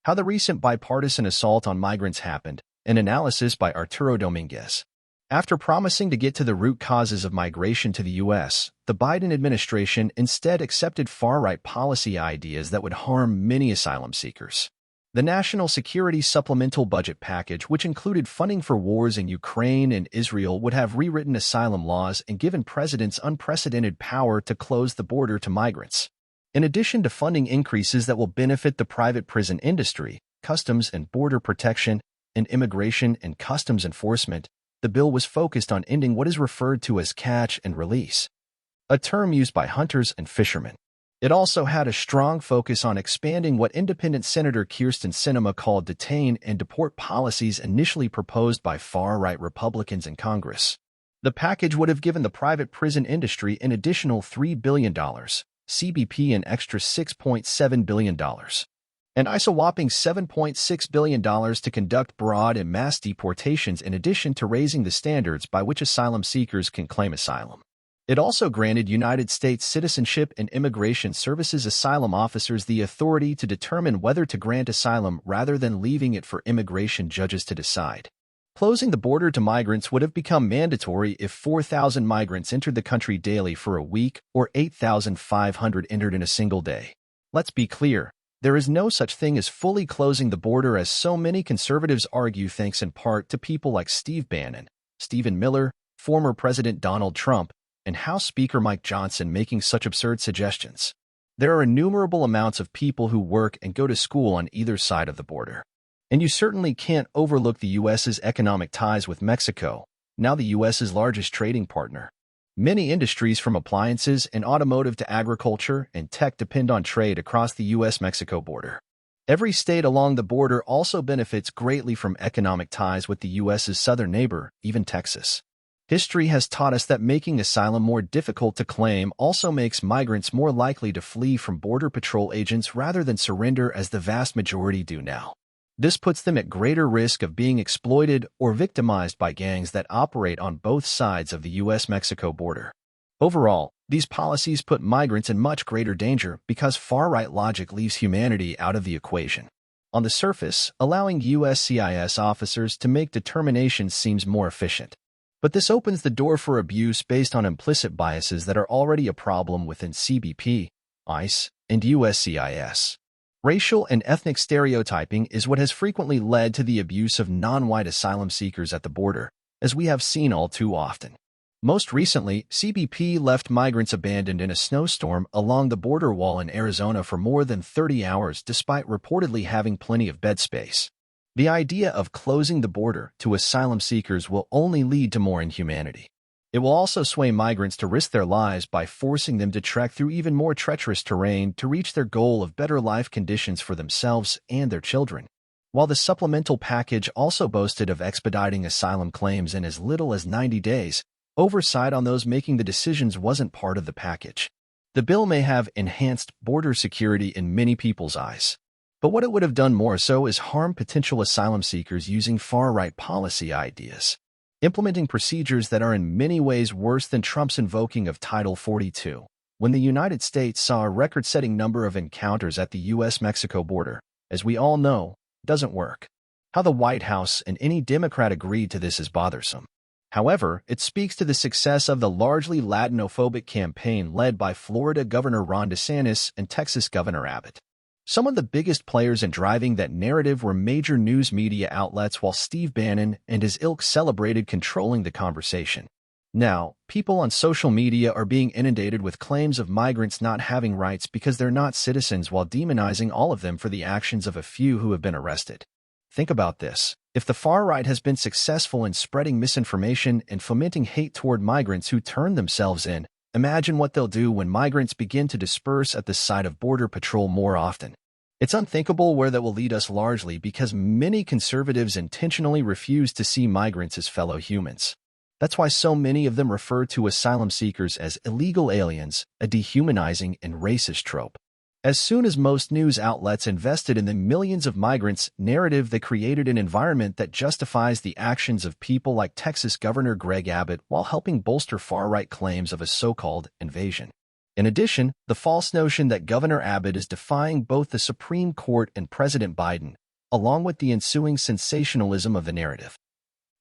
How the recent bipartisan assault on migrants happened, an analysis by Arturo Dominguez. After promising to get to the root causes of migration to the U.S., the Biden administration instead accepted far-right policy ideas that would harm many asylum seekers. The National Security Supplemental Budget Package, which included funding for wars in Ukraine and Israel, would have rewritten asylum laws and given presidents unprecedented power to close the border to migrants. In addition to funding increases that will benefit the private prison industry, customs and border protection, and immigration and customs enforcement, the bill was focused on ending what is referred to as catch and release, a term used by hunters and fishermen. It also had a strong focus on expanding what independent Senator Kyrsten Sinema called detain and deport policies initially proposed by far-right Republicans in Congress. The package would have given the private prison industry an additional $3 billion, CBP an extra $6.7 billion, and ICE a whopping $7.6 billion to conduct broad and mass deportations in addition to raising the standards by which asylum seekers can claim asylum. It also granted United States Citizenship and Immigration Services asylum officers the authority to determine whether to grant asylum rather than leaving it for immigration judges to decide. Closing the border to migrants would have become mandatory if 4,000 migrants entered the country daily for a week or 8,500 entered in a single day. Let's be clear. There is no such thing as fully closing the border, as so many conservatives argue, thanks in part to people like Steve Bannon, Stephen Miller, former President Donald Trump, and House Speaker Mike Johnson making such absurd suggestions. There are innumerable amounts of people who work and go to school on either side of the border. And you certainly can't overlook the U.S.'s economic ties with Mexico, now the U.S.'s largest trading partner. Many industries from appliances and automotive to agriculture and tech depend on trade across the U.S.-Mexico border. Every state along the border also benefits greatly from economic ties with the U.S.'s southern neighbor, even Texas. History has taught us that making asylum more difficult to claim also makes migrants more likely to flee from Border Patrol agents rather than surrender, as the vast majority do now. This puts them at greater risk of being exploited or victimized by gangs that operate on both sides of the U.S.-Mexico border. Overall, these policies put migrants in much greater danger because far-right logic leaves humanity out of the equation. On the surface, allowing USCIS officers to make determinations seems more efficient. But this opens the door for abuse based on implicit biases that are already a problem within CBP, ICE, and USCIS. Racial and ethnic stereotyping is what has frequently led to the abuse of non-white asylum seekers at the border, as we have seen all too often. Most recently, CBP left migrants abandoned in a snowstorm along the border wall in Arizona for more than 30 hours despite reportedly having plenty of bed space. The idea of closing the border to asylum seekers will only lead to more inhumanity. It will also sway migrants to risk their lives by forcing them to trek through even more treacherous terrain to reach their goal of better life conditions for themselves and their children. While the supplemental package also boasted of expediting asylum claims in as little as 90 days, oversight on those making the decisions wasn't part of the package. The bill may have enhanced border security in many people's eyes, but what it would have done more so is harm potential asylum seekers using far-right policy ideas, implementing procedures that are in many ways worse than Trump's invoking of Title 42, when the United States saw a record-setting number of encounters at the U.S.-Mexico border. As we all know, doesn't work. How the White House and any Democrat agreed to this is bothersome. However, it speaks to the success of the largely Latinophobic campaign led by Florida Governor Ron DeSantis and Texas Governor Abbott. Some of the biggest players in driving that narrative were major news media outlets, while Steve Bannon and his ilk celebrated controlling the conversation. Now, people on social media are being inundated with claims of migrants not having rights because they're not citizens, while demonizing all of them for the actions of a few who have been arrested. Think about this. If the far right has been successful in spreading misinformation and fomenting hate toward migrants who turn themselves in, imagine what they'll do when migrants begin to disperse at the site of Border Patrol more often. It's unthinkable where that will lead us, largely because many conservatives intentionally refuse to see migrants as fellow humans. That's why so many of them refer to asylum seekers as illegal aliens, a dehumanizing and racist trope. As soon as most news outlets invested in the millions of migrants narrative, they created an environment that justifies the actions of people like Texas Governor Greg Abbott while helping bolster far-right claims of a so-called invasion. In addition, the false notion that Governor Abbott is defying both the Supreme Court and President Biden, along with the ensuing sensationalism of the narrative.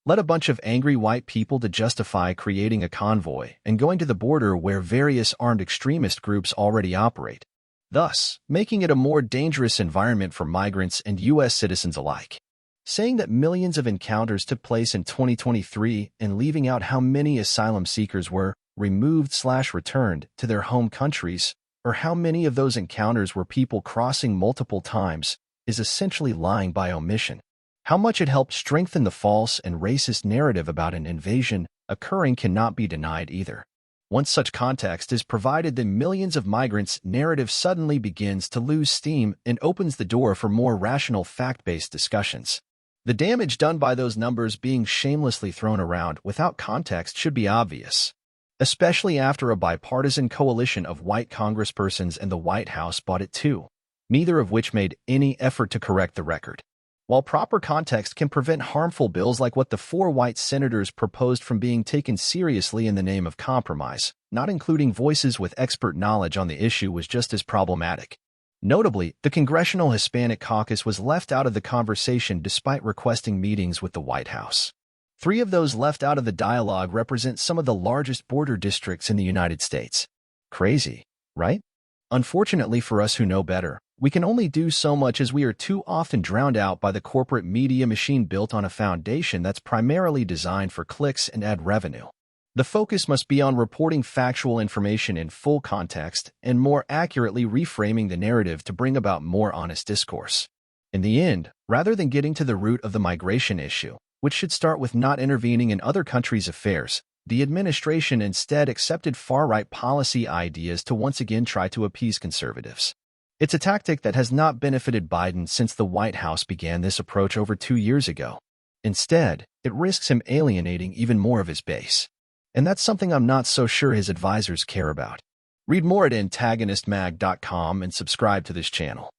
Led a bunch of angry white people to justify creating a convoy and going to the border where various armed extremist groups already operate, thus making it a more dangerous environment for migrants and U.S. citizens alike. Saying that millions of encounters took place in 2023 and leaving out how many asylum seekers were removed/returned to their home countries, or how many of those encounters were people crossing multiple times, is essentially lying by omission. How much it helped strengthen the false and racist narrative about an invasion occurring cannot be denied either. Once such context is provided, then millions of migrants' narrative suddenly begins to lose steam and opens the door for more rational fact-based discussions. The damage done by those numbers being shamelessly thrown around without context should be obvious, especially after a bipartisan coalition of white congresspersons and the White House bought it too, neither of which made any effort to correct the record. While proper context can prevent harmful bills like what the 4 white senators proposed from being taken seriously in the name of compromise, not including voices with expert knowledge on the issue was just as problematic. Notably, the Congressional Hispanic Caucus was left out of the conversation despite requesting meetings with the White House. 3 of those left out of the dialogue represent some of the largest border districts in the United States. Crazy, right? Unfortunately for us who know better, we can only do so much as we are too often drowned out by the corporate media machine built on a foundation that's primarily designed for clicks and ad revenue. The focus must be on reporting factual information in full context and more accurately reframing the narrative to bring about more honest discourse. In the end, rather than getting to the root of the migration issue, which should start with not intervening in other countries' affairs, the administration instead accepted far-right policy ideas to once again try to appease conservatives. It's a tactic that has not benefited Biden since the White House began this approach over 2 years ago. Instead, it risks him alienating even more of his base. And that's something I'm not so sure his advisors care about. Read more at antagonistmag.com and subscribe to this channel.